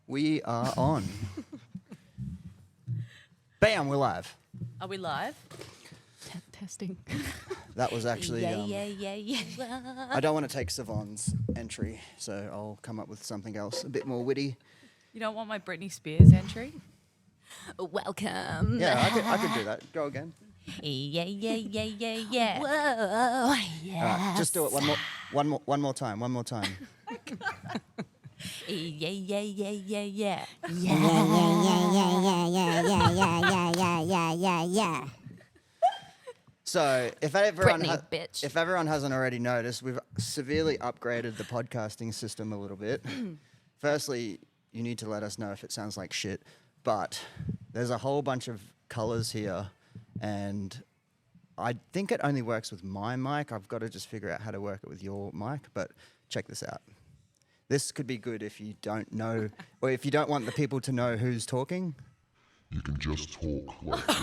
We are on. Bam, we're live. Are we live? Testing. That was actually. Yeah. I don't want to take Savon's entry, so I'll come up with something else a bit more witty. You don't want my Britney Spears entry? Welcome. Yeah, I could do that. Go again. Yeah. Whoa. All right, just do it one more time. Yeah. So, if everyone, Britney, bitch. if everyone hasn't already noticed, we've severely upgraded the podcasting system a little bit. Firstly, you need to let us know if it sounds like shit, but there's a whole bunch of colors here, and I think it only works with my mic. I've got to just figure out how to work it with your mic, but check this out. This could be good if you don't know, or if you don't want the people to know who's talking. You can just talk like this.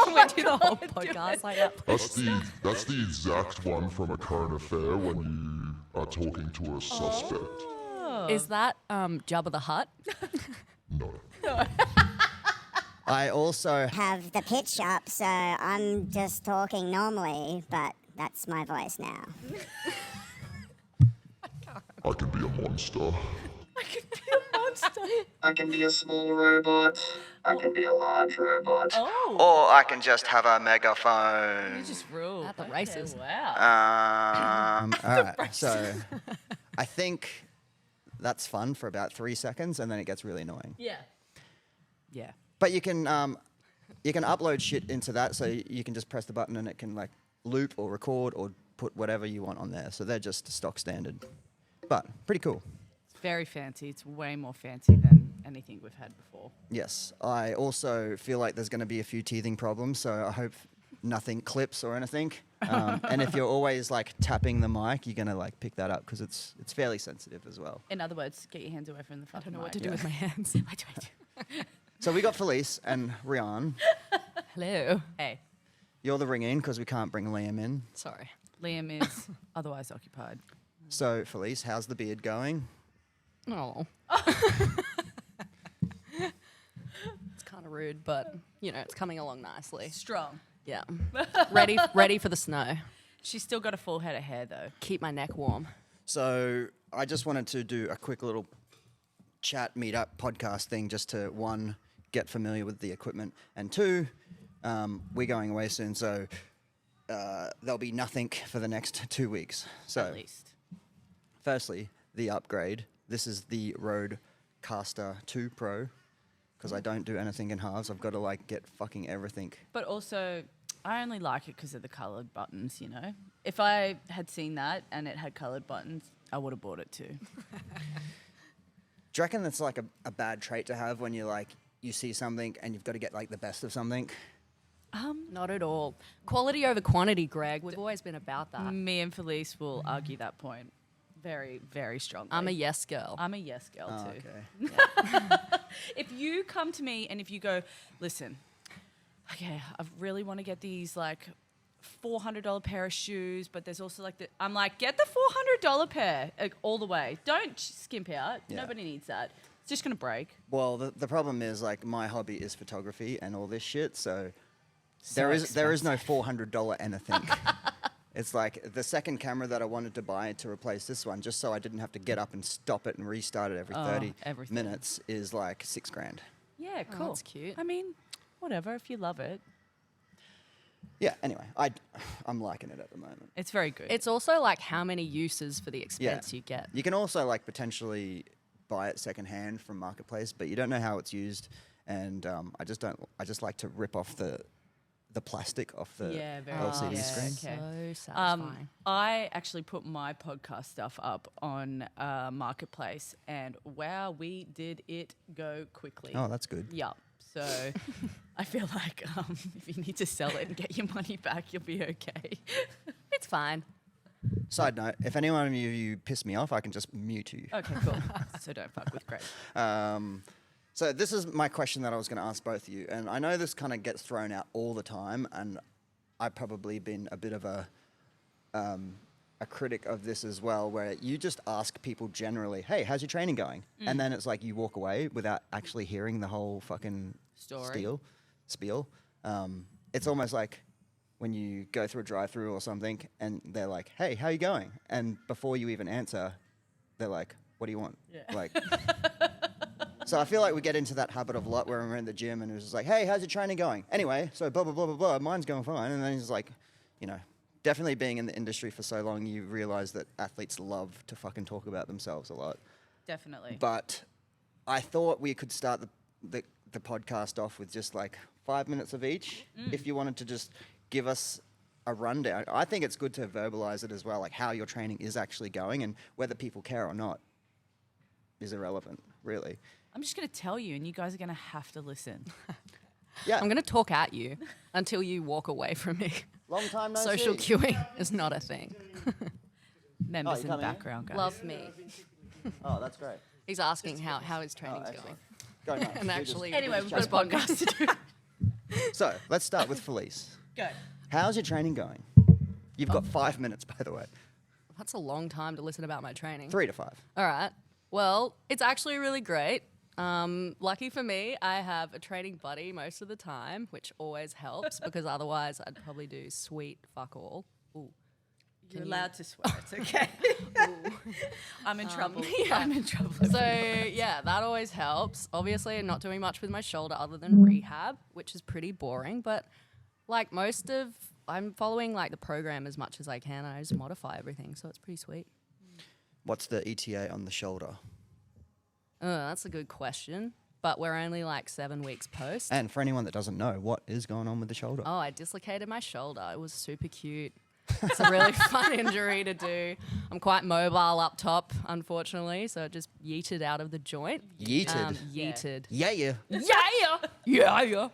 We do the whole podcast like that. That's the exact one from a current affair when you are talking to a suspect. Is that Jabba the Hutt? No. I also have the pitch up, so I'm just talking normally, but that's my voice now. I can be a monster. I can be a small robot. I can be a large robot. Oh. Or I can just have a megaphone. You just ruled. At the races. Wow. All right, so I think that's fun for about 3 seconds, and then it gets really annoying. Yeah. But you can upload shit into that, so you can just press the button and it can like loop or record or put whatever you want on there. So they're just stock standard, but pretty cool. It's very fancy. It's way more fancy than anything we've had before. Yes, I also feel like there's going to be a few teething problems, so I hope nothing clips or anything. And if you're always like tapping the mic, you're going to like pick that up because it's fairly sensitive as well. In other words, get your hands away from the I fucking don't know what mic. to do with my hands. I do. So we got Felice and Rian. Hello. Hey, You're the ring-in because we can't bring Liam in. Sorry. Liam is otherwise occupied. So Felice, how's the beard going? Oh. It's kind of rude, but you know it's coming along nicely. Strong. Yeah. Ready for the snow. She's still got a full head of hair though. Keep my neck warm. So I just wanted to do a quick little chat, meet-up, podcast thing just to, one, get familiar with the equipment, and two, we're going away soon, so there'll be nothing for the next 2 weeks. So At least. firstly, the upgrade. This is the Rodecaster 2 Pro, because I don't do anything in halves. I've got to like get fucking everything. But also, I only like it because of the coloured buttons, you know? If I had seen that and it had coloured buttons, I would have bought it too. Do you reckon that's like a bad trait to have when you see something and you've got to get like the best of something? Not at all. Quality over quantity, Greg. We've always been about that. Me and Felice will argue that point very, very strongly. I'm a yes girl. I'm a yes girl Oh, too. okay. If you come to me and if you go, listen, okay, I really want to get these like $400 pair of shoes, but there's also like I'm like, get the $400 pair like, all the way. Don't skimp out. Yeah. Nobody needs that. It's just gonna break. Well, the problem is like my hobby is photography and all this shit, so So there is no $400 anything. It's like the second camera that I wanted to buy to replace this one, just so I didn't have to get up and stop it and restart it every 30 everything. minutes, is like $6,000. Yeah, Oh, cool. that's cute. I mean, whatever. If you love it, Yeah. Anyway, I'm liking it at the moment. it's very good. It's also like how many uses for the expense you get. You can also like potentially buy it secondhand from Marketplace, but you don't know how it's used, and I just like to rip off the plastic off the Yeah, very LCD yeah, screen. okay. So satisfying. I actually put my podcast stuff up on Marketplace, and wow, we did it go quickly. Oh, that's good. Yup. So I feel like if you need to sell it and get your money back, you'll be okay. It's fine. Side note, if any one of you piss me off, I can just mute you. Okay, cool. So don't fuck with Greg. So this is my question that I was going to ask both of you, and I know this kind of gets thrown out all the time, and I've probably been a bit of a a critic of this as well, where you just ask people generally, hey, how's your training going? And then it's like you walk away without actually hearing the whole fucking spiel. It's almost like when you go through a drive-through or something and they're like, hey, how you going? And before you even answer, they're like, what do you want? Yeah. Like, so I feel like we get into that habit of a lot where we're in the gym and it's just like, hey, how's your training going? Anyway, so blah, blah, blah, blah, blah, mine's going fine. And then it's like, you know, definitely being in the industry for so long, you realize that athletes love to fucking talk about themselves a lot. Definitely. But I thought we could start the podcast off with just like 5 minutes of each. If you wanted to just give us a rundown. I think it's good to verbalize it as well, like how your training is actually going, and whether people care or not is irrelevant, really. I'm just going to tell you, and you guys are going to have to listen. Yeah. I'm going to talk at you until you walk away from me. Long time no Social see. queuing is not a thing. Members in the coming in? background, guys. Love me. Oh, that's great. He's asking how his training's excellent. going. Go nuts. And actually, Anyway, we've got a just podcast. podcast to do. So let's start with Felice. Go. How's your training going? You've got 5 minutes, by the way. That's a long time to listen about my training. 3 to 5. All right. Well, it's actually really great. Lucky for me, I have a training buddy most of the time, which always helps because otherwise I'd probably do sweet fuck all. Ooh. You're allowed to swear. It's okay. I'm in trouble. yeah. I'm in trouble. So yeah, that always helps. Obviously, not doing much with my shoulder other than rehab, which is pretty boring. But like I'm following like the program as much as I can. And I just modify everything, so it's pretty sweet. What's the ETA on the shoulder? That's a good question. But we're only like 7 weeks post. And for anyone that doesn't know, what is going on with the shoulder? Oh, I dislocated my shoulder. It was super cute. It's a really fun injury to do. I'm quite mobile up top, unfortunately, so it just yeeted out of the joint. Yeeted. Yeeted. Yeah, yeah. Yeah.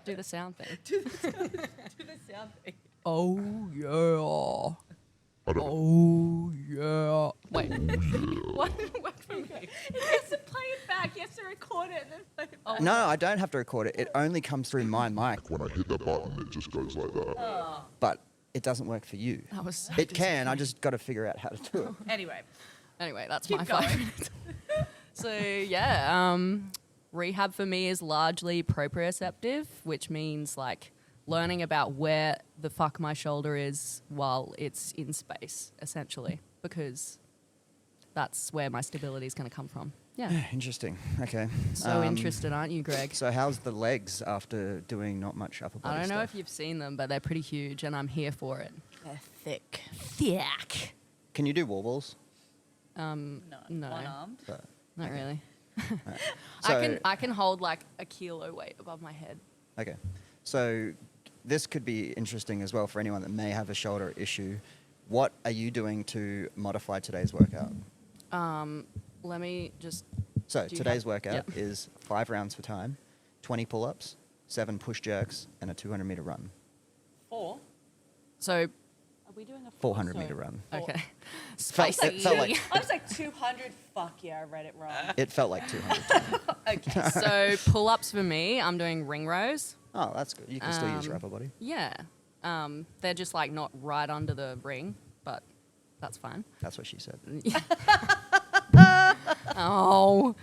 Do the sound thing. Do the sound thing. Oh yeah. I don't Oh yeah. Wait. What didn't work for me? He has to play it back. He has to record it and then play it back. No, I don't have to record it. It only comes through my mic, When I hit the button, it just goes like that. but it doesn't work for you. That was so It can. I just got to figure out how to do it. Anyway, that's Keep my going. 5 minutes. So yeah, rehab for me is largely proprioceptive, which means like learning about where the fuck my shoulder is while it's in space, essentially, because that's where my stability is going to come from. Yeah. Interesting. Okay. So interested, aren't you, Greg? So how's the legs after doing not much upper body I don't know stuff? if you've seen them, but they're pretty huge, and I'm here for it. they're thick. Thick. Can you do wall balls? No, One-armed. not really. So, I can hold like a kilo weight above my head. Okay. So this could be interesting as well for anyone that may have a shoulder issue. What are you doing to modify today's workout? Let me just. So Do you today's have- workout yep. is 5 rounds for time, 20 pull-ups, 7 push jerks, and a 200-meter run. 4. So Are we doing a 400-meter run. okay. It felt like I was like 200. Fuck yeah, I read it wrong. it felt like 200. Okay. So pull-ups for me, I'm doing ring rows. Oh, that's good. You can still use your upper body. Yeah. They're just like not right under the ring, but that's fine. That's what she said. Oh.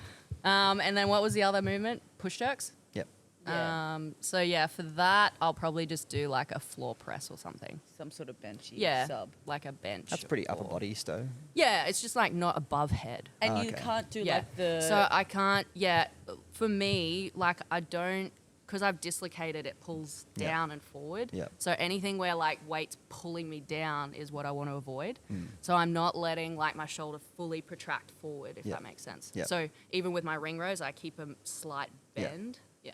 And then what was the other movement? Push jerks? Yep. Yeah. So yeah, for that, I'll probably just do like a floor press or something. Some sort of benchy Yeah. sub. Like a bench. That's pretty upper or- body though. Yeah, it's just like not above head. And Oh, you okay. can't do Yeah. like the. So I can't, yeah, for me, like I don't, because I've dislocated, it pulls Yep. down and forward. Yep. So anything where like weight's pulling me down is what I want to avoid. Mm. So I'm not letting like my shoulder fully protract forward, if Yep. that makes sense. Yep. So even with my ring rows, I keep a slight Yep. bend. Yeah.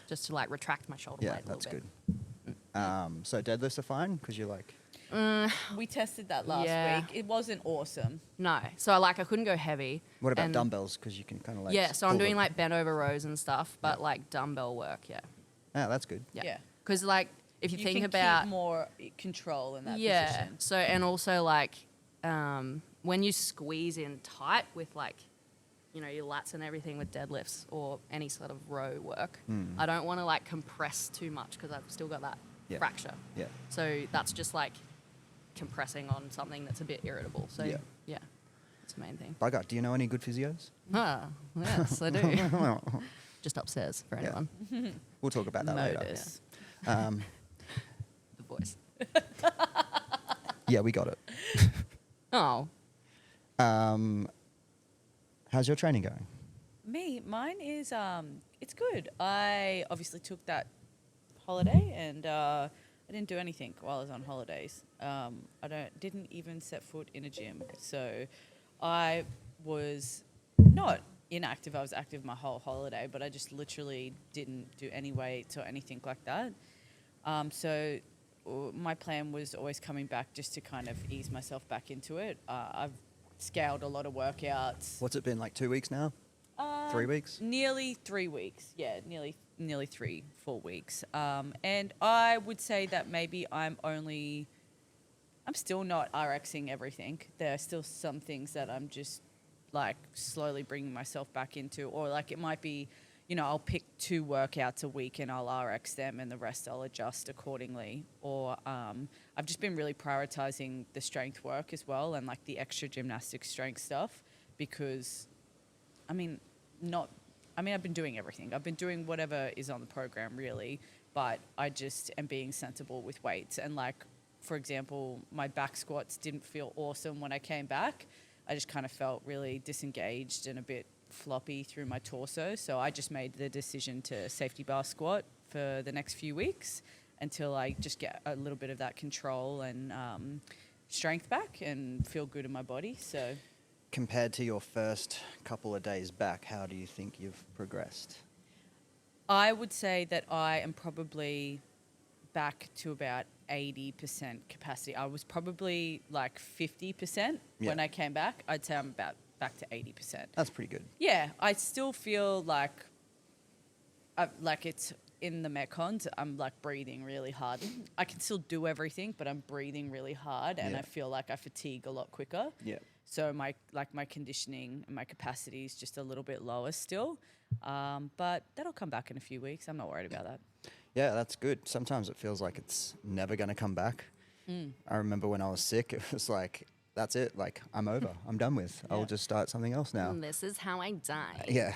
Just to like retract my shoulder Yeah, blade a that's little good. bit. So deadlifts are fine because you're like, we tested that last Yeah. week. It wasn't awesome. No. So I couldn't go heavy. what about And- dumbbells? Because you can kind of like. Yeah, so I'm pull doing them. like bent over rows and stuff, but like dumbbell work, yeah. Yeah, that's good. Yeah. Because like if you, You think can about keep more control in that yeah, position. so and also like when you squeeze in tight with like you know your lats and everything with deadlifts or any sort of row work, I don't want to like compress too much because I've still got that Yeah. fracture. Yeah. So that's just like compressing on something that's a bit irritable. So Yeah. yeah, that's the main thing. Bugger, do you know any good physios? Ah, yes, I do. Just upstairs for Yeah. anyone. We'll talk about that later. Modus. Um, The voice. yeah, we got it. Oh, How's your training going? Mine is it's good. I obviously took that holiday and I didn't do anything while I was on holidays. Didn't even set foot in a gym. So I was not inactive. I was active my whole holiday, but I just literally didn't do any weights or anything like that. So my plan was always coming back just to kind of ease myself back into it. I've scaled a lot of workouts. What's it been, like 2 weeks now? 3 weeks? Nearly 3 weeks. Yeah, nearly 3-4 weeks. And I would say that maybe I'm still not RXing everything. There are still some things that I'm just like slowly bringing myself back into, or like it might be, I'll pick 2 workouts a week and I'll RX them and the rest I'll adjust accordingly. Or I've just been really prioritizing the strength work as well and like the extra gymnastic strength stuff because, I've been doing everything. I've been doing whatever is on the program really, but I just am being sensible with weights. And like, for example, my back squats didn't feel awesome when I came back. I just kind of felt really disengaged and a bit floppy through my torso. So I just made the decision to safety bar squat for the next few weeks until I just get a little bit of that control and strength back and feel good in my body. So Compared to your first couple of days back, how do you think you've progressed? I would say that I am probably back to about 80% capacity. I was probably like 50% when Yeah. I came back. I'd say I'm about back to 80%. That's pretty good. Yeah, I still feel like it's in the Metcons. I'm like breathing really hard. I can still do everything, but I'm breathing really hard, and Yeah. I feel like I fatigue a lot quicker. Yeah. So my conditioning and my capacity is just a little bit lower still, but that'll come back in a few weeks. I'm not worried about that. Yeah, that's good. Sometimes it feels like it's never going to come back. I remember when I was sick, it was like, that's it. Like, I'm over. I'm done with. I'll just start something else now. this is how I die. Yeah.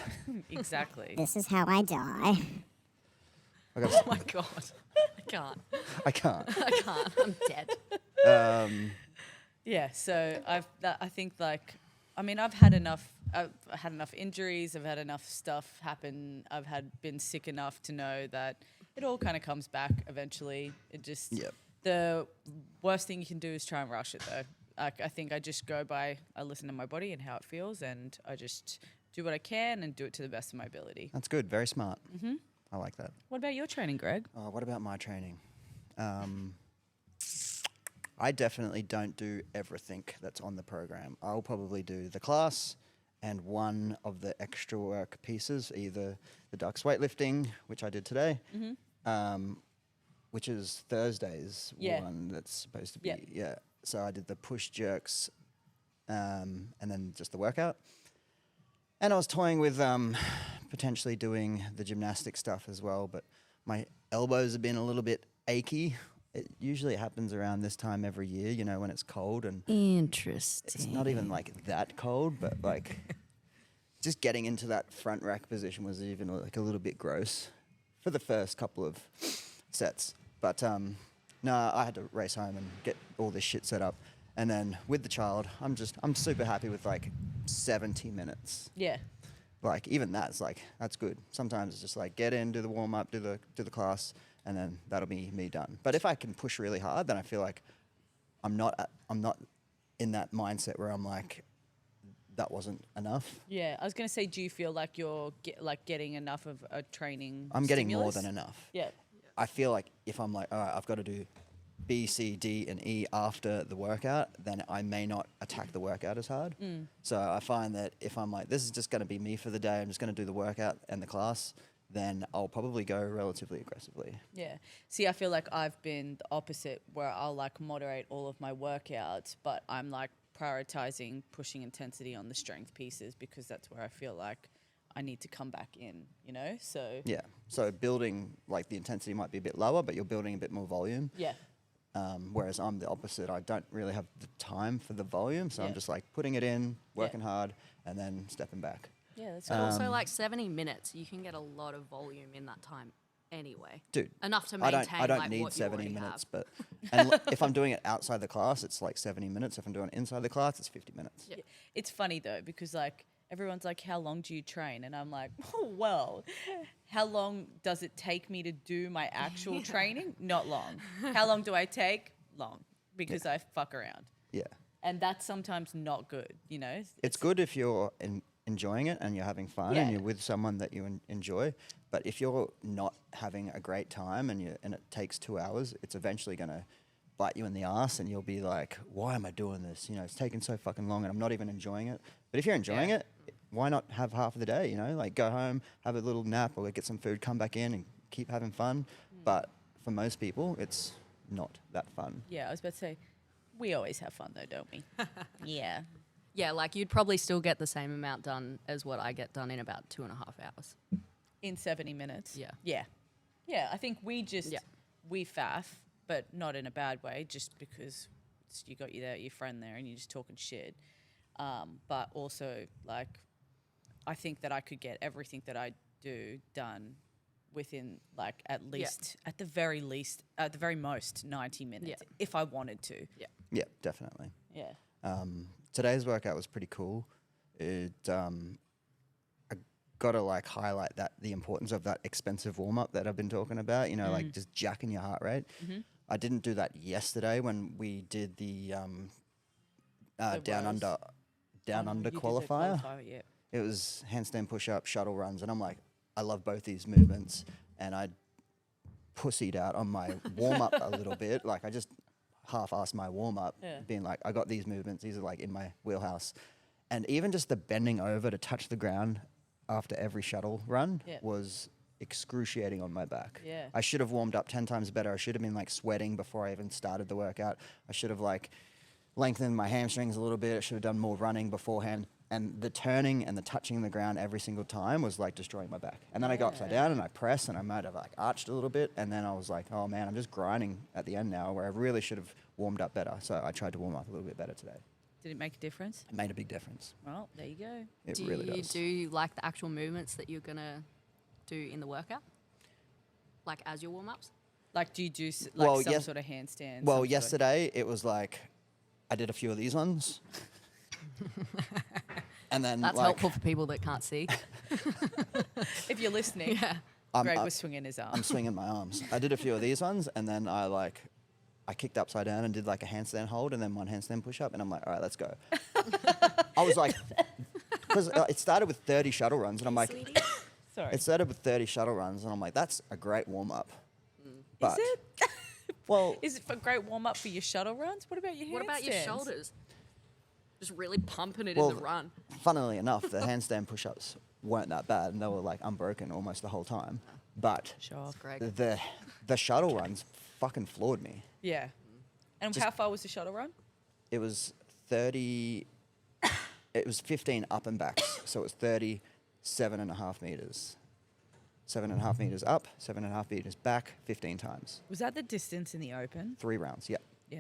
Exactly. This is how I die. I, got Oh my god, I can't. I can't. I can't. I'm dead. Yeah, so I think like, I've had enough injuries, I've had enough stuff happen, been sick enough to know that it all kind of comes back eventually. It just, Yep. the worst thing you can do is try and rush it though. Like, I think I just I listen to my body and how it feels, and I just do what I can and do it to the best of my ability. That's good. Very smart. I like that. What about your training, Greg? What about my training? I definitely don't do everything that's on the program. I'll probably do the class and one of the extra work pieces, either the Dux weightlifting, which I did today, which is Thursday's one that's supposed to be. Yep. Yeah. So I did the push jerks and then just the workout. And I was toying with potentially doing the gymnastic stuff as well, but my elbows have been a little bit achy. It usually happens around this time every year, when it's cold, and Interesting. it's not even like that cold, but like just getting into that front rack position was even like a little bit gross for the first couple of sets. But no, I had to race home and get all this shit set up. And then with the child, I'm super happy with like 70 minutes. Yeah. Like even that's good. Sometimes it's just like get in, do the warm up, do the class, and then that'll be me done. But if I can push really hard, then I feel like I'm not in that mindset where I'm like, that wasn't enough. Yeah, I was going to say, do you feel like you're getting enough of a training I'm getting stimulus? more than enough. Yeah. I feel like if I'm like, all right, I've got to do B, C, D, and E after the workout, then I may not attack the workout as hard. So I find that if I'm like, this is just going to be me for the day, I'm just going to do the workout and the class, then I'll probably go relatively aggressively. Yeah. See, I feel like I've been the opposite, where I'll like moderate all of my workouts, but I'm like prioritizing pushing intensity on the strength pieces because that's where I feel like I need to come back in, So Yeah. So building, like the intensity might be a bit lower, but you're building a bit more volume. yeah. Whereas I'm the opposite. I don't really have the time for the volume, so I'm Yeah. just like putting it in, working hard, and then stepping back. Yeah, that's But cool. also, like 70 minutes, you can get a lot of volume in that time anyway. Dude, Enough to I maintain don't like, need what you 70 already minutes, have. but if I'm doing it outside the class, it's like 70 minutes. If I'm doing it inside the class, it's 50 minutes. Yeah. It's funny though because like everyone's like, "How long do you train?" And I'm like, "Oh well, how long does it take me to do my actual training? Not long. How long do I take? Long, because I fuck around, Yeah. and that's sometimes not good. You know, It's good if you're enjoying it and you're having fun Yeah. and you're with someone that you enjoy. But if you're not having a great time and it takes 2 hours, it's eventually going to bite you in the ass and you'll be like, why am I doing this? You know, it's taking so fucking long and I'm not even enjoying it. But if you're enjoying Yeah. it, why not have half of the day, you know? Like go home, have a little nap or get some food, come back in and keep having fun. But for most people, it's not that fun. Yeah, I was about to say, we always have fun though, don't we? Yeah. Yeah, like you'd probably still get the same amount done as what I get done in about 2.5 hours. In 70 minutes. Yeah. Yeah. Yeah, I think we just, Yeah. we faff, but not in a bad way, just because you got your friend there and you're just talking shit. But also, like, I think that I could get everything that I do done within, like, at the very most, 90 minutes, if I wanted to. Yeah. Yeah, definitely. Yeah. Today's workout was pretty cool. I gotta like highlight that the importance of that expensive warm up that I've been talking about. You know, like just jacking your heart rate. I didn't do that yesterday when we did the down rows. under You did the qualifier. yeah. It was handstand push up, shuttle runs, and I'm like, I love both these movements, and I pussied out on my warm up a little bit. Like I just half-assed my warm up, Yeah. being like, I got these movements, these are like in my wheelhouse. And even just the bending over to touch the ground after every shuttle run Yeah. was excruciating on my back. Yeah. I should have warmed up 10 times better. I should have been like sweating before I even started the workout. I should have like lengthened my hamstrings a little bit. I should have done more running beforehand. And the turning and the touching the ground every single time was like destroying my back. And then I go upside down and I press and I might have like arched a little bit. And then I was like, oh man, I'm just grinding at the end now where I really should have warmed up better. So I tried to warm up a little bit better today. Did it make a difference? It made a big difference. Well, there you go. It do really you does. do like the actual movements that you're going to do in the workout? Like as your warm-ups? Like, do you do some yes- sort of handstand? Well, some sort of- yesterday it was like I did a few of these ones. And then That's like, helpful for people that can't see. If you're listening, I'm Greg up- was swinging his arm. I'm swinging my arms. I did a few of these ones, and then I kicked upside down and did like a handstand hold, and then one handstand push up, and I'm like, all right, let's go. I was like, because it started with 30 shuttle runs, and I'm like, Sorry. it started with 30 shuttle runs, and I'm like, that's a great warm up. But, Is it? Well, Is it for great warm up for your shuttle runs? What about your handstands? What about your shoulders? Just really pumping it well, in the run. funnily enough, the handstand push ups weren't that bad, and they were like unbroken almost the whole time. But Show off. Greg. the shuttle runs fucking floored me. Yeah. And Just- how far was the shuttle run? It was 30, it was 15 up and backs. So it was 37.5 meters. 7.5 meters up, 7.5 meters back, 15 times. Was that the distance in the open? 3 rounds, yeah. Yeah.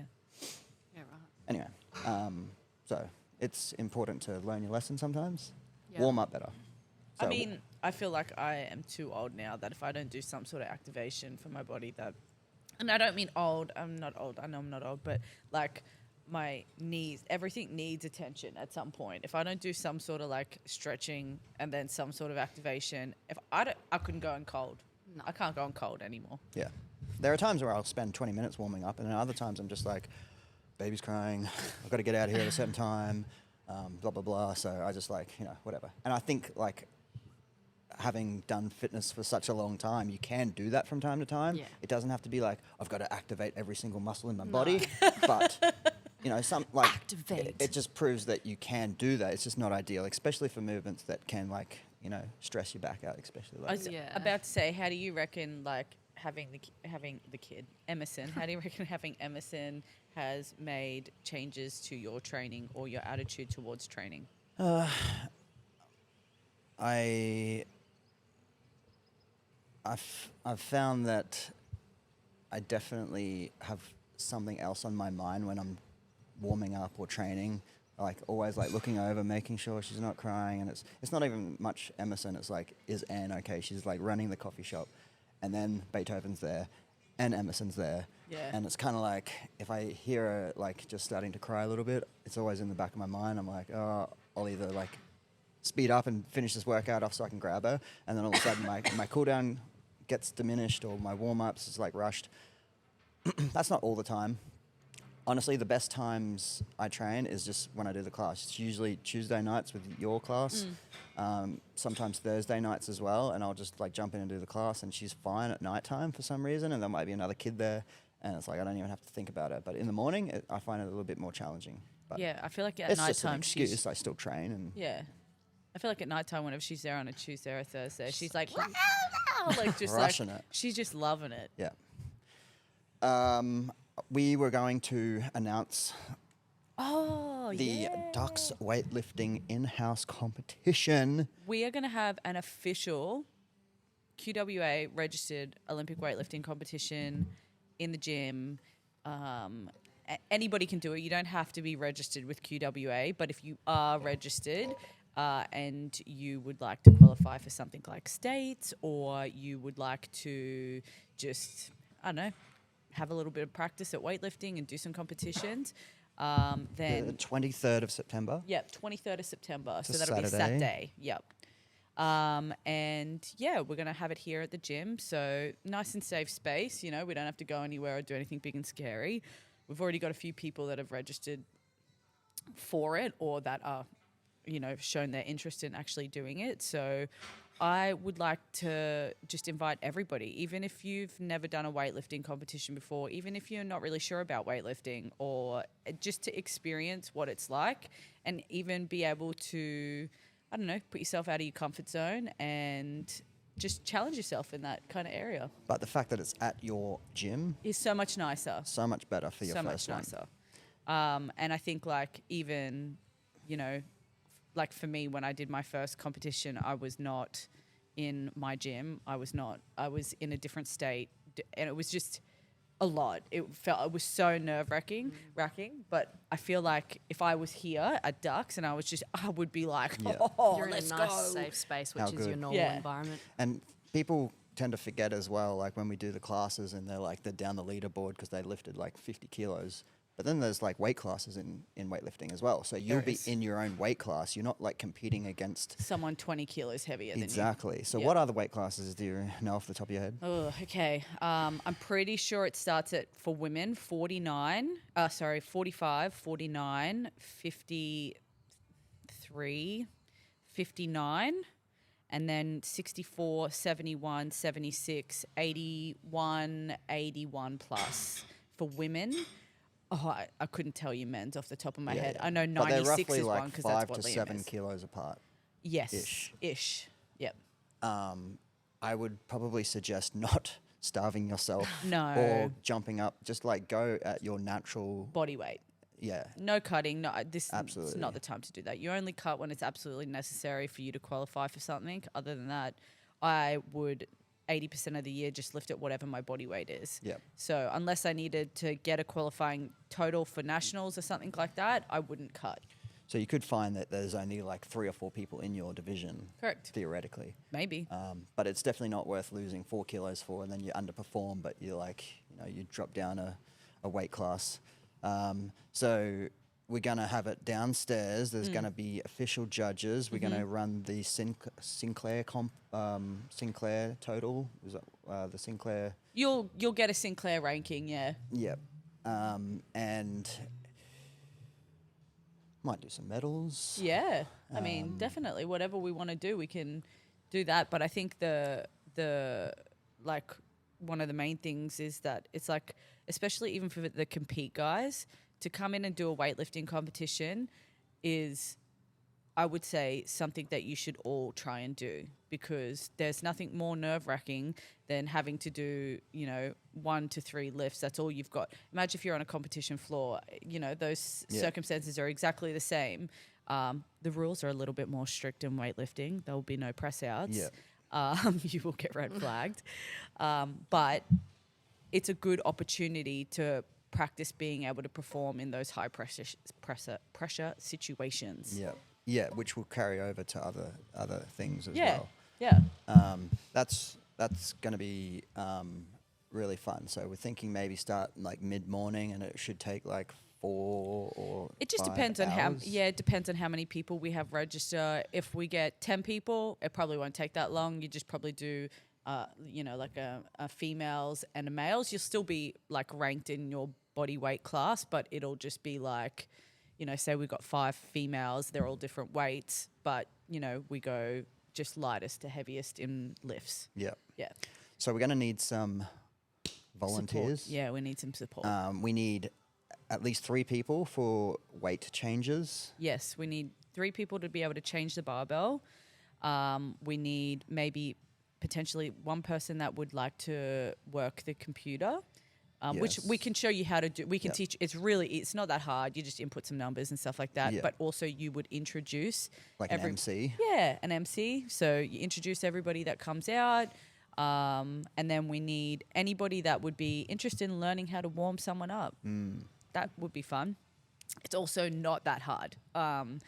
Yeah, right. Anyway, so it's important to learn your lesson sometimes. Yeah. Warm up better. I So mean, I feel like I am too old now that if I don't do some sort of activation for my body that, and I don't mean old, I'm not old, I know I'm not old, but like my knees, everything needs attention at some point. If I don't do some sort of like stretching and then some sort of activation, I couldn't go in cold. No. I can't go in cold anymore. yeah. There are times where I'll spend 20 minutes warming up, and then other times I'm just like, baby's crying, I've got to get out of here at a certain time, blah, blah, blah. So I just like, whatever. And I think like having done fitness for such a long time, you can do that from time to time. Yeah. It doesn't have to be like, I've got to activate every single muscle in my body. But, some like, Activate. it just proves that you can do that. It's just not ideal, especially for movements that can like, stress your back out, especially I like. was Yeah. about to say, how do you reckon like having the kid Emerson? How do you reckon having Emerson has made changes to your training or your attitude towards training? I've found that I definitely have something else on my mind when I'm warming up or training. Like always like looking over, making sure she's not crying, and it's not even much Emerson. It's like, is Anne okay? She's like running the coffee shop, and then Beethoven's there, and Emerson's there, and it's kind of like if I hear her like just starting to cry a little bit, it's always in the back of my mind. I'm like, oh, I'll either like speed up and finish this workout off so I can grab her, and then all of a sudden my cool down gets diminished or my warm ups is like rushed. That's not all the time. Honestly, the best times I train is just when I do the class. It's usually Tuesday nights with your class, sometimes Thursday nights as well, and I'll just like jump in and do the class, and she's fine at nighttime for some reason, and there might be another kid there, and it's like I don't even have to think about it. But in the morning, I find it a little bit more challenging. But Yeah, I feel like at it's just an nighttime excuse. I still train, and I feel like at nighttime whenever she's there on a Tuesday or a Thursday, she's like, like just Rushing like it. she's just loving it. yeah. We were going to announce the Dux weightlifting in-house competition. We are going to have an official QWA registered Olympic weightlifting competition in the gym. Anybody can do it. You don't have to be registered with QWA, but if you are registered and you would like to qualify for something like states, or you would like to just, I don't know, have a little bit of practice at weightlifting and do some competitions, then The 23rd of September. Yep, 23rd of September. It's So a that'll be Saturday. Saturday. Yep. And yeah, we're going to have it here at the gym. So nice and safe space. You know, we don't have to go anywhere or do anything big and scary. We've already got a few people that have registered for it, or that are, you know, shown their interest in actually doing it. So I would like to just invite everybody, even if you've never done a weightlifting competition before, even if you're not really sure about weightlifting, or just to experience what it's like, and even be able to, I don't know, put yourself out of your comfort zone and just challenge yourself in that kind of area. But the fact that it's at your gym Is so much nicer. so much better for your So first much one. nicer. And I think like even, you know, like for me, when I did my first competition, I was not in my gym. I was in a different state, and it was just a lot. It was so nerve-wracking, but I feel like if I was here at Dux and I would be like, Yeah. oh, You're in a let's nice, go. safe space, which How is your good. normal Yeah. environment. And people tend to forget as well, like when we do the classes and they're down the leaderboard because they lifted like 50 kilos. But then there's like weight classes in weightlifting as well. So you'll be is. in your own weight class. You're not like competing against. Someone 20 kilos heavier than you. Exactly. So Yeah. what other weight classes do you know off the top of your head? Oh, okay. I'm pretty sure it starts at, for women, 45, 49, 53, 59, and then 64, 71, 76, 81, 81 plus for women. Oh, I couldn't tell you men's off the top of my head. I know But they're 96 roughly is like one because that's 5 what to Liam 7 is. kilos apart. Yes. Ish. Yep. I would probably suggest not starving yourself No. or jumping up. Just like go at your natural. Body weight. Yeah. No cutting. No, this is Absolutely. not the time to do that. You only cut when it's absolutely necessary for you to qualify for something. Other than that, I would 80% of the year just lift at whatever my body weight is. Yep. So unless I needed to get a qualifying total for nationals or something like that, I wouldn't cut. So you could find that there's only like 3 or 4 people in your division. Correct. Theoretically. Maybe. But it's definitely not worth losing 4 kilos for, and then you underperform, but you're like, you drop down a weight class. So we're going to have it downstairs. There's going to be official judges. We're going to run the Sinclair total. Is that the Sinclair? You'll get a Sinclair ranking, yeah. Yep. And might do some medals. Yeah, I mean, definitely. Whatever we want to do, we can do that. But I think the like one of the main things is that it's like, especially even for the compete guys, to come in and do a weightlifting competition is, I would say, something that you should all try and do, because there's nothing more nerve-wracking than having to do, 1 to 3 lifts. That's all you've got. Imagine if you're on a competition floor, those circumstances are exactly the same. The rules are a little bit more strict in weightlifting. There will be no press outs. Yeah. You will get red flagged. But it's a good opportunity to practice being able to perform in those high pressure situations. Yeah, which will carry over to other things as Yeah, well. yeah. That's going to be really fun. So we're thinking maybe start like mid-morning, and it should take like 4 or It just 5 depends on hours. it depends on how many people we have register. If we get 10 people, it probably won't take that long. You just probably do, like a females and a males. You'll still be like ranked in your body weight class, but it'll just be like, say we've got 5 females, they're all different weights, but, we go just lightest to heaviest in lifts. Yeah. Yeah. So we're going to need some volunteers. Support. Yeah, we need some support. We need at least 3 people for weight changes. Yes, we need 3 people to be able to change the barbell. We need maybe potentially 1 person that would like to work the computer, which we can show you how to do. We can teach. It's not that hard. You just input some numbers and stuff like that. Yeah. But also you would introduce Like an MC. Yeah, an MC. So you introduce everybody that comes out. And then we need anybody that would be interested in learning how to warm someone up. That would be fun. It's also not that hard. And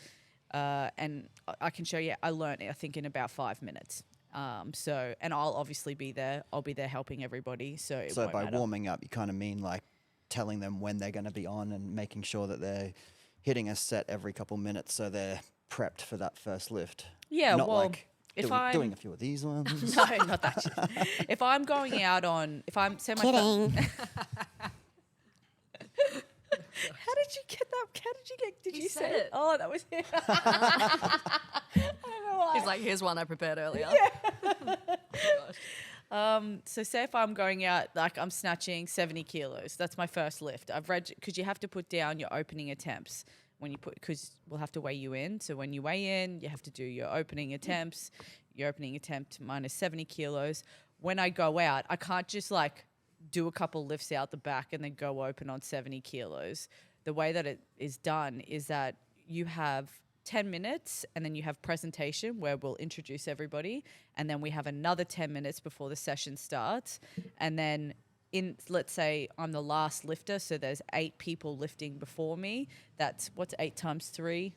I can show you, I learned it, I think, in about 5 minutes. And I'll obviously be there. I'll be there helping everybody. So So by warming up, you kind of mean like telling them when they're going to be on and making sure that they're hitting a set every couple minutes so they're prepped for that first lift. Yeah, Not well, like if doing a few of these ones. No, not that shit. If I'm going out on, if I'm, say my Kidding. How did you get that? How did you get? Did He you said say it. Oh, that was him. I don't know why. He's like, here's one I prepared earlier. So say if I'm going out, like I'm snatching 70 kilos, that's my first lift. I've read, because you have to put down your opening attempts when you put, because we'll have to weigh you in. So when you weigh in, you have to do your opening attempts, your opening attempt minus 70 kilos. When I go out, I can't just like do a couple lifts out the back and then go open on 70 kilos. The way that it is done is that you have 10 minutes and then you have presentation where we'll introduce everybody, and then we have another 10 minutes before the session starts, and then let's say I'm the last lifter, so there's 8 people lifting before me. That's what's 8 times 3?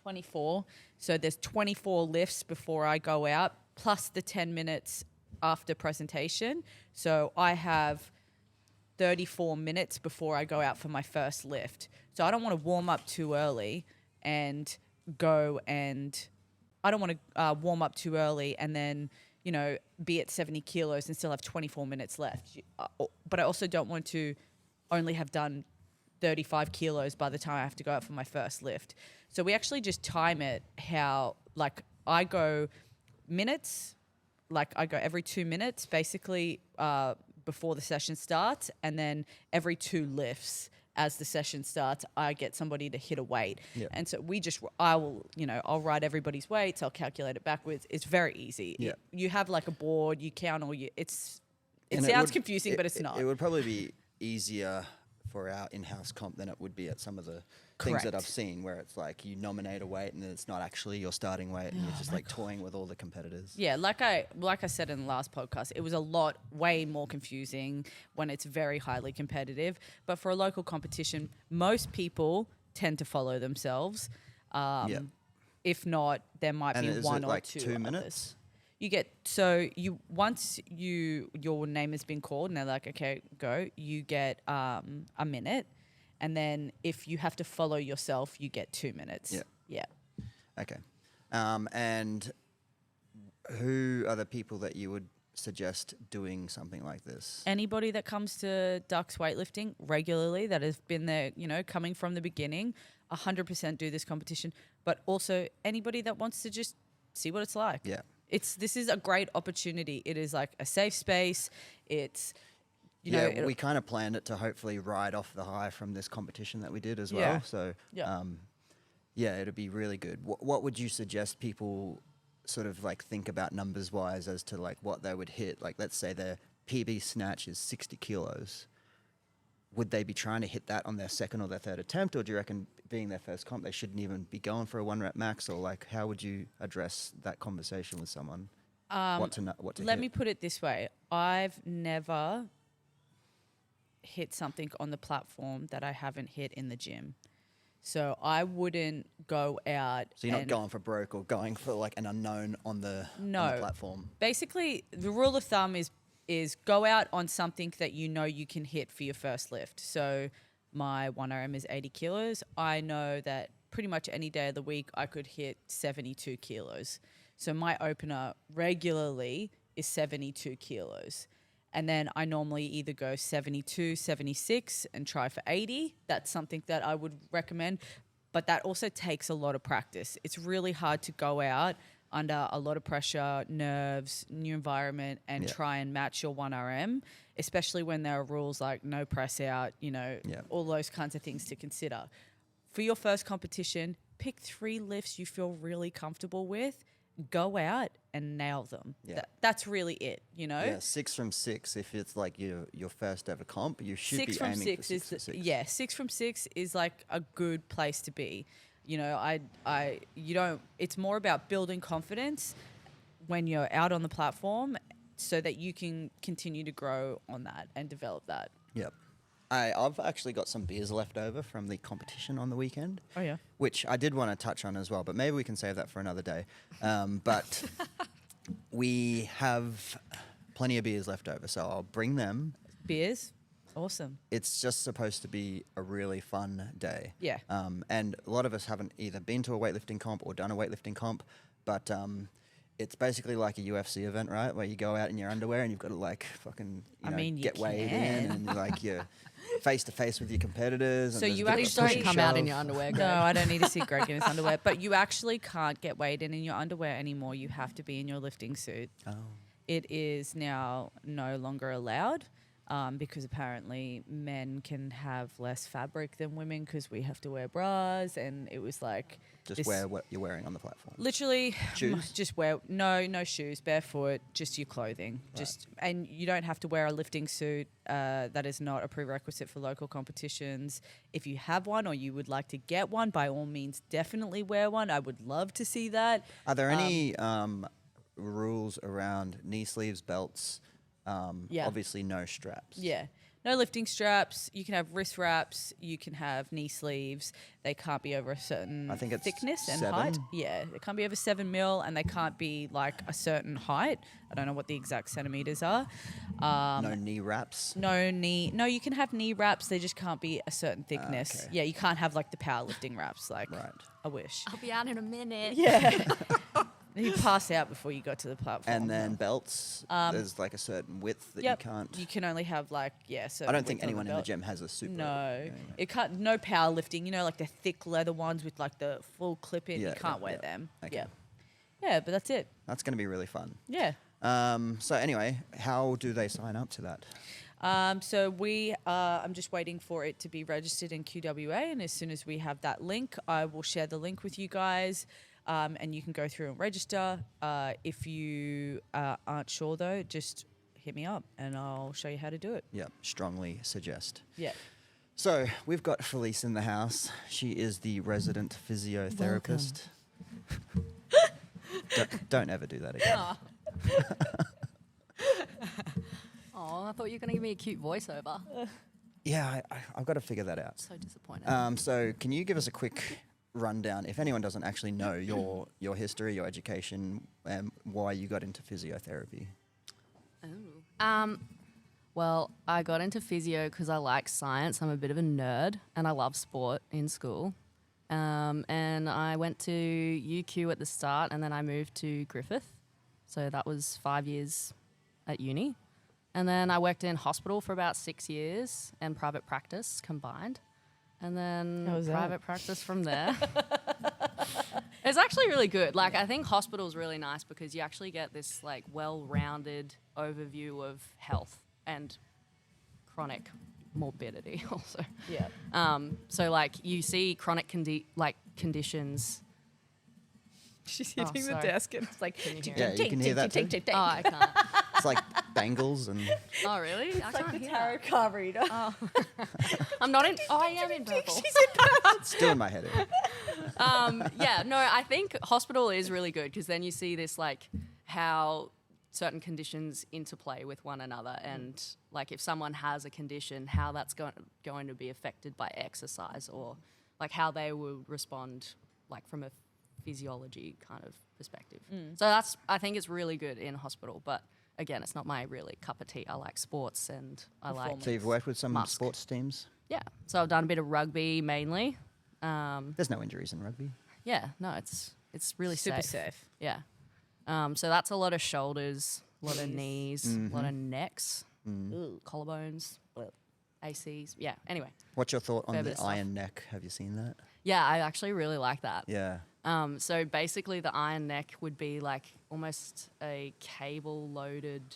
24. So there's 24 lifts before I go out, plus the 10 minutes after presentation. So I have 34 minutes before I go out for my first lift. So I don't want to warm up too early and go, and I don't want to warm up too early and then, be at 70 kilos and still have 24 minutes left. But I also don't want to only have done 35 kilos by the time I have to go out for my first lift. So we actually just time it how, like, I go minutes, like I go every 2 minutes, basically, before the session starts, and then every 2 lifts as the session starts, I get somebody to hit a weight. Yep. And so I'll write everybody's weights, I'll calculate it backwards. It's very easy. Yep. You have like a board, you count all it And sounds would- confusing, but it's not. It would probably be easier for our in-house comp than it would be at some of the things that Correct. I've seen where it's like you nominate a weight and then it's not actually your starting weight and you're just like toying with all the competitors. Yeah, like I said in the last podcast, it was way more confusing when it's very highly competitive. But for a local competition, most people tend to follow themselves. Yep. If not, there might And be is one it or like 2 2 others. minutes? You get once your name has been called and they're like, okay, go. You get a minute, and then if you have to follow yourself, you get 2 minutes. Yeah. Yeah. Okay. And who are the people that you would suggest doing something like this? Anybody that comes to Dux weightlifting regularly that has been there, coming from the beginning, 100% do this competition. But also anybody that wants to just see what it's like. Yeah. This is a great opportunity. It is like a safe space. It's, we kind of planned it to hopefully ride off the high from this competition that we did as well. Yeah. So, Yeah. it'd be really good. What would you suggest people sort of like think about numbers wise as to like what they would hit? Like, let's say their PB snatch is 60 kilos. Would they be trying to hit that on their second or their third attempt, or do you reckon being their first comp, they shouldn't even be going for a 1 rep max? Or like, how would you address that conversation with someone? What to Let hit? me put it this way. I've never hit something on the platform that I haven't hit in the gym. So I wouldn't go out. So you're not going for broke or going for like an unknown on the platform. Basically, the rule of thumb is go out on something that you know you can hit for your first lift. So my 1RM is 80 kilos. I know that pretty much any day of the week I could hit 72 kilos. So my opener regularly is 72 kilos. And then I normally either go 72, 76 and try for 80. That's something that I would recommend. But that also takes a lot of practice. It's really hard to go out under a lot of pressure, nerves, new environment, and try and match your 1RM, especially when there are rules like no press out, all those kinds of things to consider. For your first competition, pick 3 lifts you feel really comfortable with, go out and nail them. Yeah. That's really it, Yeah, 6 from 6. If it's like your first ever comp, you should be aiming for 6 from 6. Yeah, 6 from 6 is like a good place to be. It's more about building confidence when you're out on the platform so that you can continue to grow on that and develop that. Yep. I've actually got some beers left over from the competition on the weekend. Oh, yeah. Which I did want to touch on as well, but maybe we can save that for another day. But we have plenty of beers left over, so I'll bring them. Beers? Awesome. It's just supposed to be a really fun day. Yeah. And a lot of us haven't either been to a weightlifting comp or done a weightlifting comp, but it's basically like a UFC event, right? Where you go out in your underwear and you've got to like fucking get weighed in and like you're face to face with your competitors. So you Please don't come out in your underwear, Greg. No, I don't need to see Greg in his underwear. But you actually can't get weighed in your underwear anymore. You have to be in your lifting suit. Oh. It is now no longer allowed. Because apparently men can have less fabric than women because we have to wear bras, and it was like just wear what you're wearing on the platform. Literally, shoes. Just wear no shoes, barefoot, just your clothing. Right. And you don't have to wear a lifting suit. That is not a prerequisite for local competitions. If you have one or you would like to get one, by all means, definitely wear one. I would love to see that. Are there any rules around knee sleeves, belts? Obviously no straps. Yeah. No lifting straps. You can have wrist wraps. You can have knee sleeves. They can't be over a certain thickness and 7. height. Yeah. They can't be over 7 mil and they can't be like a certain height. I don't know what the exact centimeters are. No knee wraps? No, you can have knee wraps. They just can't be a certain thickness. Okay. Yeah, you can't have like the powerlifting wraps. Like, right. I wish. I'll be out in a minute. Yeah. You pass out before you got to the platform. And then belts, there's like a certain width that you can't. You can only have like, certain I don't think width on anyone in the belt. gym has a super. No, it can't. No powerlifting. Like the thick leather ones with like the full clip in. You can't wear them. Okay. Yeah, but that's it. That's going to be really fun. Yeah. So anyway, how do they sign up to that? So I'm just waiting for it to be registered in QWA, and as soon as we have that link, I will share the link with you guys. And you can go through and register. If you aren't sure, though, just hit me up and I'll show you how to do it. Yeah, strongly suggest. Yeah. So we've got Felice in the house. She is the resident physiotherapist. don't ever do that again. Oh, I thought you were going to give me a cute voiceover. Yeah, I've got to figure that out. So disappointed. So can you give us a quick rundown, if anyone doesn't actually know your history, your education, and why you got into physiotherapy? Well, I got into physio because I like science. I'm a bit of a nerd, and I love sport in school. And I went to UQ at the start, and then I moved to Griffith. So that was 5 years at uni. And then I worked in hospital for about 6 years and private practice combined. And then private practice from there. It's actually really good. Like, I think hospital's really nice because you actually get this, like, well-rounded overview of health and chronic morbidity also. Yeah. So, like, you see chronic conditions. She's hitting the sorry. desk and it's like, Yeah, you can hear that too. Oh, I can't. It's like bangles and... Oh, really? I can't hear tarot that. card reader. Oh. I'm not in... Oh, I am in purple. It's still in my head. Yeah, no, I think hospital is really good because then you see this, like, how certain conditions interplay with one another, and like if someone has a condition, how that's going to be affected by exercise, or like how they will respond like from a physiology kind of perspective. So I think it's really good in hospital, but again, it's not my really cup of tea. I like sports and I like So you've worked with some Musk. sports teams? yeah. So I've done a bit of rugby mainly. There's no injuries in rugby. Yeah, no, it's really Super safe. safe. Yeah. So that's a lot of shoulders, a lot of knees, a lot of necks, collarbones, ACs. Yeah. Anyway. What's your thought on Fair bit the of stuff. iron neck? Have you seen that? Yeah, I actually really like that. Yeah. So basically, the iron neck would be like almost a cable loaded,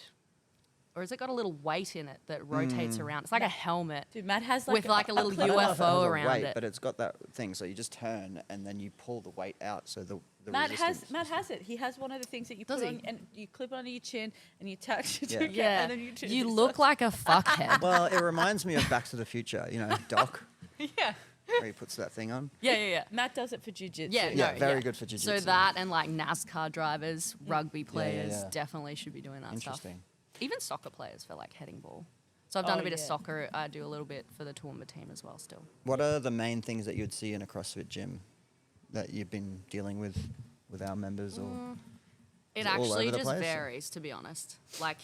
or has it got a little weight in it that rotates around? It's like a helmet Dude, Matt has like with like a little I don't know if it has UFO a around weight, it. but it's got that thing. So you just turn and then you pull the weight out. So the Matt resistance. has it. He has one of the things that you Does put he? on and you clip under your chin and you attach it Yeah. to your Yeah, and then you turn you it. look like a fuckhead. Well, it reminds me of Back to the Future. You know, Doc, Yeah. where he puts that thing on. Yeah. Matt does it for jiu-jitsu. Yeah, Yeah, no, very good for jiu-jitsu. So that and like NASCAR drivers, rugby players yeah. definitely should be doing that stuff. Interesting. Even soccer players for like heading ball. So I've done Oh, a bit of yeah. soccer. I do a little bit for the Toowoomba team as well still. What are the main things that you'd see in a CrossFit gym that you've been dealing with our members? Or It Is it all actually over the just place, or- varies, to be honest. Like,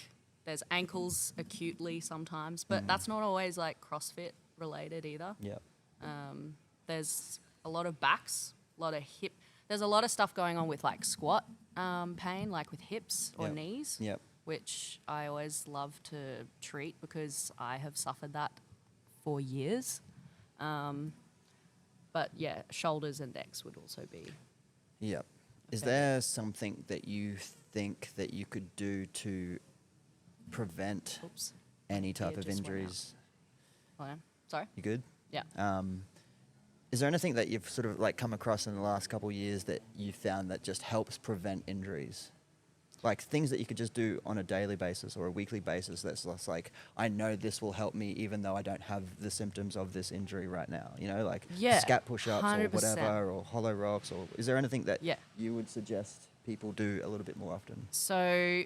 there's ankles acutely sometimes, but that's not always like CrossFit related either. yeah, There's a lot of backs, a lot of hip. There's a lot of stuff going on with like squat pain, like with hips or Yep. knees, Yep. which I always love to treat because I have suffered that for years. But yeah, shoulders and necks would also be. yep. Is fair there something that you think that you could do to prevent Oops. any type Gear of just went out. injuries? Oh yeah. Sorry. You good? Yeah. Is there anything that you've sort of like come across in the last couple of years that you found that just helps prevent injuries? Like things that you could just do on a daily basis or a weekly basis that's just like, I know this will help me even though I don't have the symptoms of this injury right now. You know, like Yeah, scat push-ups or 100%. whatever, or hollow rocks, or is there anything that Yeah. you would suggest people do a little bit more often? So,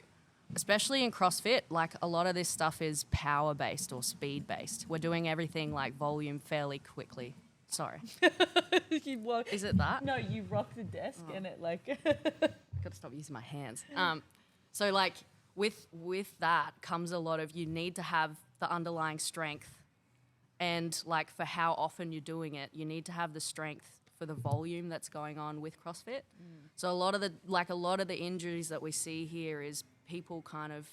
especially in CrossFit, like a lot of this stuff is power based or speed based. We're doing everything like volume fairly quickly. Sorry. You walk, Is it that? no, you rock the desk and it like. Got to stop using my hands. So like with that comes a lot of, you need to have the underlying strength, and like for how often you're doing it, you need to have the strength for the volume that's going on with CrossFit. So a lot of the injuries that we see here is people kind of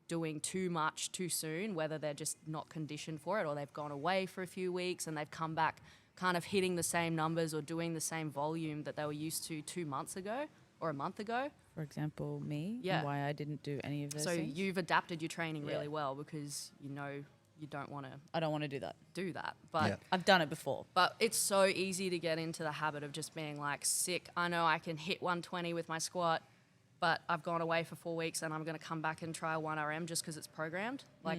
doing too much too soon, whether they're just not conditioned for it or they've gone away for a few weeks and they've come back kind of hitting the same numbers or doing the same volume that they were used to 2 months ago or a month ago. For example, me. Yeah. And why I didn't do any of those So things. you've adapted your training really Yeah. well because you know you don't want to I don't want to do that. do that. But Yeah. I've done it before. but it's so easy to get into the habit of just being like, sick, I know I can hit 120 with my squat, but I've gone away for 4 weeks and I'm going to come back and try 1RM just because it's programmed. Like,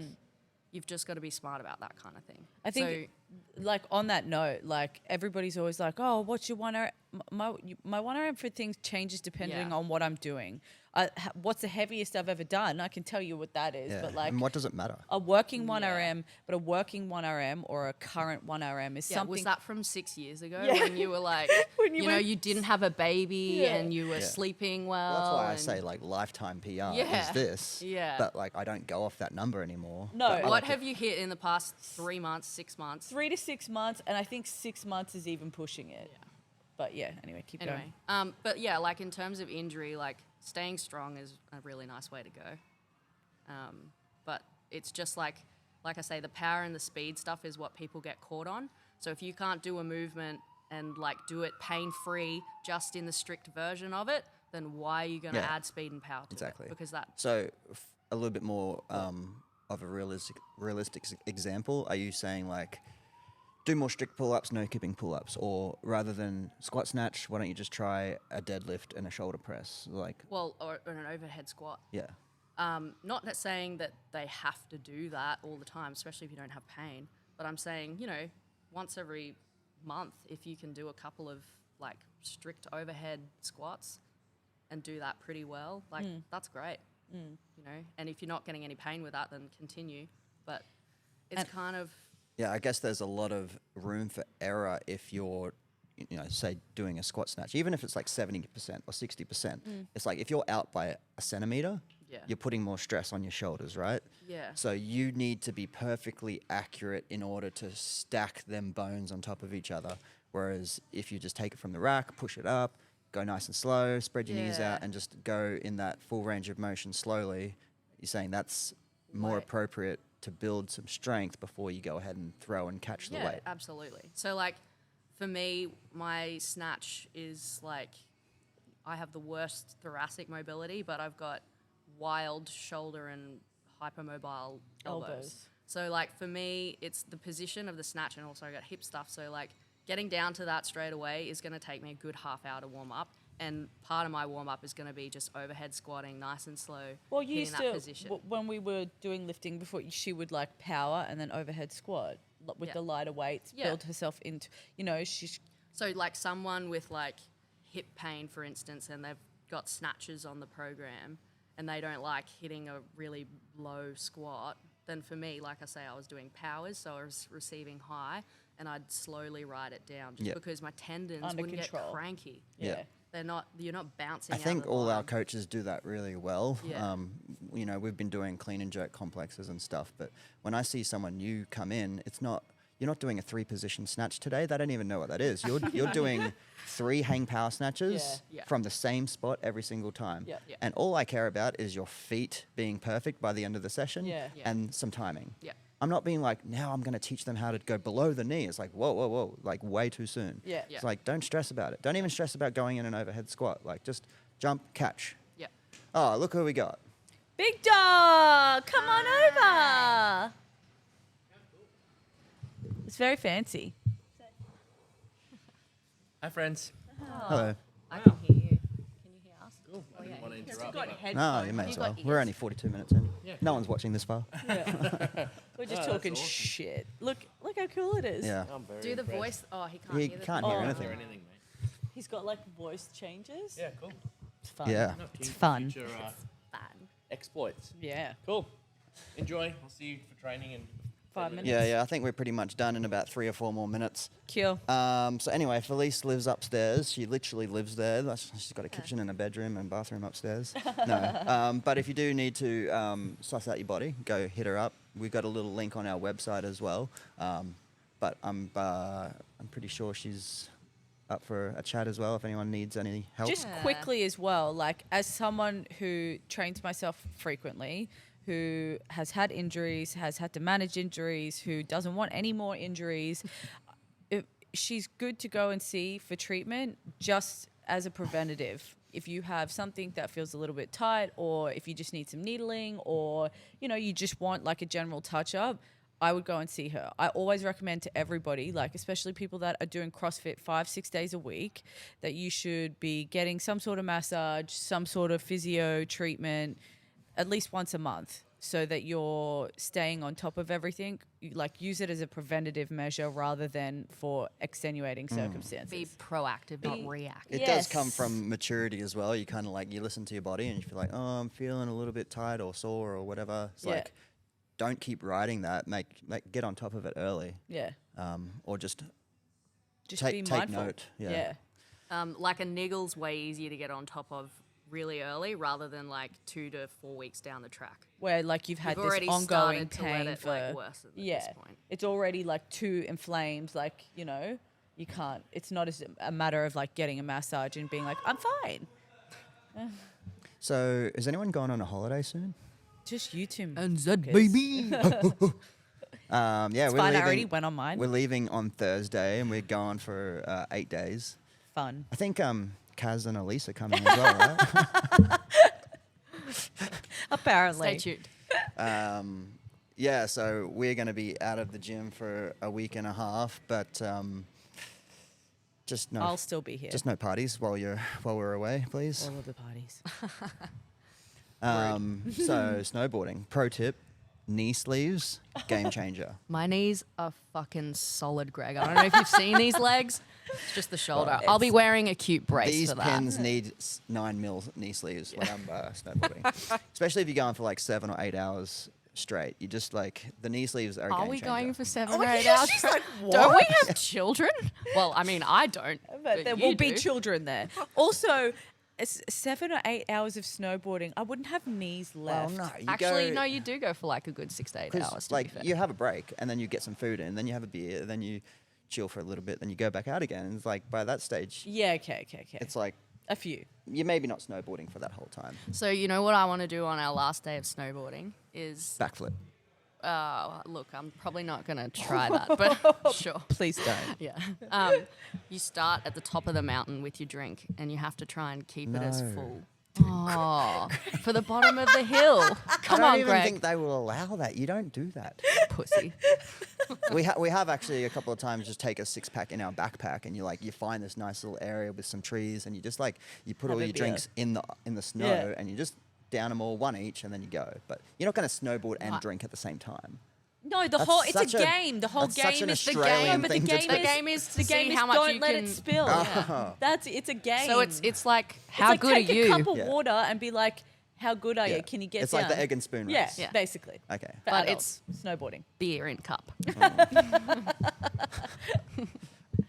you've just got to be smart about that kind of thing. I think, like on that note, like everybody's always like, "Oh, what's your 1RM?" My 1RM for things changes depending Yeah. on what I'm doing. What's the heaviest I've ever done? I can tell you what that is, Yeah. but like And what does it matter? a working 1RM, but a working 1RM or a current 1RM is yeah, something. was that from 6 years ago Yeah. when you were like, When you you know, were- you didn't have a baby Yeah. and you were Yeah. sleeping well? Well, that's why I and- say like lifetime PR Yeah. is this. Yeah. But like I don't go off that number anymore. No. But I What like to- have you hit in the past 3 months, 6 months? 3 to 6 months, and I think 6 months is even pushing it. Yeah. But yeah, anyway, keep Anyway, going. but yeah, like in terms of injury, like staying strong is a really nice way to go. But it's just like I say, the power and the speed stuff is what people get caught on. So if you can't do a movement and like do it pain free, just in the strict version of it, then why are you going to Yeah. add speed and power to Exactly. it? Because that So, a little bit more of a realistic example. Are you saying like, do more strict pull-ups, no kipping pull-ups, or rather than squat snatch, why don't you just try a deadlift and a shoulder press? Like, or an overhead squat. yeah, Not that saying that they have to do that all the time, especially if you don't have pain. But I'm saying, once every month, if you can do a couple of like strict overhead squats and do that pretty well, like that's great. You know, and if you're not getting any pain with that, then continue. But it's kind of Yeah, I guess there's a lot of room for error if you're, say doing a squat snatch, even if it's like 70% or 60%. It's like if you're out by a centimeter, Yeah. you're putting more stress on your shoulders, right? Yeah. So you need to be perfectly accurate in order to stack them bones on top of each other. Whereas if you just take it from the rack, push it up, go nice and slow, spread your knees out, Yeah. and just go in that full range of motion slowly, you're saying that's more Right. appropriate to build some strength before you go ahead and throw and catch the yeah, weight. absolutely. So like for me, my snatch is like I have the worst thoracic mobility, but I've got wild shoulder and hypermobile elbows. So like for me, it's the position of the snatch, and also I got hip stuff. So like getting down to that straight away is going to take me a good half hour to warm up. And part of my warm up is going to be just overhead squatting, nice and slow. Well, you hitting used that to, position. when we were doing lifting before, she would like power and then overhead squat with Yeah. the lighter weights, Yeah. build herself into, she's, So like someone with like hip pain, for instance, and they've got snatches on the program and they don't like hitting a really low squat, then for me, like I say, I was doing powers, so I was receiving high and I'd slowly ride it down just Yeah. because my tendons Under wouldn't control. get cranky. Yeah. You're not bouncing I out think of the all our line. coaches do that really well. Yeah. We've been doing clean and jerk complexes and stuff, but when I see someone new come in, you're not doing a 3-position snatch today. They don't even know what that is. You're doing 3 hang power snatches Yeah. from the same spot every single time. Yeah. Yeah. And all I care about is your feet being perfect by the end of the session Yeah. Yeah. and some timing. Yeah. I'm not being like, now I'm going to teach them how to go below the knee. It's like, whoa, like way too soon. Yeah. Yeah. It's like, don't stress about it. Don't even stress about going in an overhead squat. Like, just jump, catch. Yeah. Oh, look who we got. Big Dog, come on over. It's very fancy. Hi, friends. Hello. I can hear you. Can you hear us? Cool. I didn't want to interrupt. No, you may as You got well. We're ears. only 42 minutes in. Yeah, No cool. one's watching this far. We're just that's talking awesome. shit. Look how cool it is. Yeah. I'm very Do the impressed. voice. Oh, he can't He hear the can't Oh. hear I anything. can't hear anything, mate. He's got like voice changes. Yeah, cool. It's fun. Yeah. No, It's keen for fun. Future, fan. exploits. Yeah. Cool. Enjoy. I'll see you for training in 5 10 minutes. Yeah, I think we're pretty much done in about 3 or 4 more minutes. Kill. So anyway, Felice lives upstairs. She literally lives there. She's got a kitchen and a bedroom and bathroom upstairs. No. But if you do need to suss out your body, go hit her up. We've got a little link on our website as well. But I'm pretty sure she's up for a chat as well if anyone needs any help. Just Yeah. quickly as well, like as someone who trains myself frequently, who has had injuries, has had to manage injuries, who doesn't want any more injuries, she's good to go and see for treatment just as a preventative. If you have something that feels a little bit tight, or if you just need some needling, or you just want like a general touch up, I would go and see her. I always recommend to everybody, like especially people that are doing CrossFit 5-6 days a week, that you should be getting some sort of massage, some sort of physio treatment at least once a month, so that you're staying on top of everything. Like use it as a preventative measure rather than for extenuating circumstances. Be proactive, Be- not reactive. It does come Yes. from maturity as well. You kind of like, you listen to your body and you feel like, oh, I'm feeling a little bit tight or sore or whatever. It's Yeah. like, don't keep riding that. Get on top of it early. Yeah. Or just Just take be take mindful. note. Yeah. Like a niggle's way easier to get on top of really early rather than like 2 to 4 weeks down the track. Where like you've had You've this already ongoing started to let pain it, for like, worsen at yeah, this point. it's already like too inflamed. Like you can't. It's not as a matter of like getting a massage and being like, I'm fine. So is anyone going on a holiday soon? Just you two. NZ, baby. Yeah, It's we're fine. I leaving. already went on mine. We're leaving on Thursday and we're going for 8 days. Fun. I think Kaz and Elise are coming as well, right? Apparently. Stay tuned. Yeah, so we're going to be out of the gym for a week and a half, but just no, I'll still be here. just no parties while we're away, please. all of the parties. So snowboarding. Pro tip: knee sleeves, game changer. My knees are fucking solid, Greg. I don't know if you've seen these legs. It's just the shoulder. Right. I'll be wearing a cute brace These for that. pins need 9 mil knee sleeves when I'm snowboarding. Especially if you're going for like 7 or 8 hours straight. You just like, the knee sleeves are a Are game we changer. going for 7 Oh or my 8 gosh, hours? she's like, Don't we what? have children? Well, I mean, I don't. But there you will be do. children there. Also, 7 or 8 hours of snowboarding, I wouldn't have knees Well, left. no, you Actually, go, no, you do go for like a good 6 to 8 'cause, hours. To like be fair. you have a break and then you get some food in, then you have a beer, then you chill for a little bit, then you go back out again. And it's like by that stage, Yeah, okay. it's like A few. you're maybe not snowboarding for that whole time. So you know what I want to do on our last day of snowboarding is Backflip. look, I'm probably not going to try that, but sure. Please don't. Yeah. You start at the top of the mountain with your drink, and you have to try and keep it as No. full. Oh, for the bottom of the hill. Come I don't on, even Greg. think they will allow that. You don't do that. Pussy. we have actually a couple of times just take a 6-pack in our backpack and you find this nice little area with some trees and you just like you put Have all a your beer. drinks in the snow Yeah. and you just down them all, one each, and then you go. But you're not going to snowboard and Right. drink at the same time. No, That's it's such a a- game. The whole that's such game an is the Australian game. But the thing to game do. The is game is to the see game is how much don't you let can- it spill. Yeah. It's a game. So it's like, It's how like good take are you? a cup of Yeah. water and be like, how good are Yeah. you? Can you get It's down? like the egg and spoon Yeah, race. Yeah. basically. Okay. For But adults, snowboarding. Beer in cup.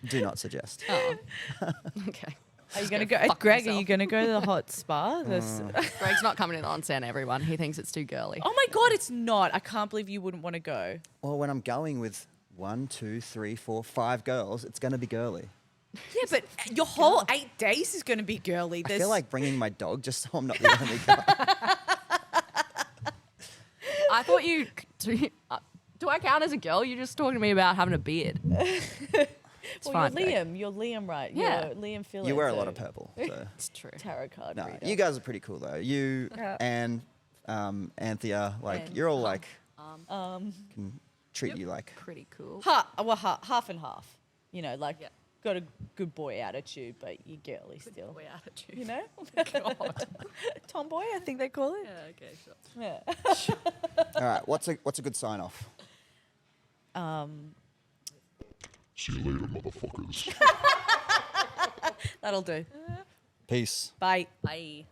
Do not suggest. Oh. Okay. Are you going to go, fuck Greg? Are myself. you going to go to the hot spa? Greg's not coming to the onsen, everyone. He thinks it's too girly. Oh my God, it's not. I can't believe you wouldn't want to go. Well, when I'm going with 1, 2, 3, 4, 5 girls, it's going to be girly. Yeah, but your whole 8 days is going to be girly. I feel like bringing my dog just so I'm not the only guy. I thought you... Do I count as a girl? You're just talking to me about having a beard. It's well, fine, you're Greg. Liam. You're Liam, right? Yeah. You're Liam Phillips. You wear a lot of purple. So. It's true. Tarot card No, reader. you guys are pretty cool though. You Yeah. and Anthea, like And you're all like can treat you like. Pretty cool. Half and half. You know, like Yeah. got a good boy attitude, but you're girly still. Boy attitude. You know? God. Tomboy, I think they call it. Yeah, okay, sure. Yeah. All right, what's a good sign off? See you later, motherfuckers. That'll do. Peace. Bye. Bye.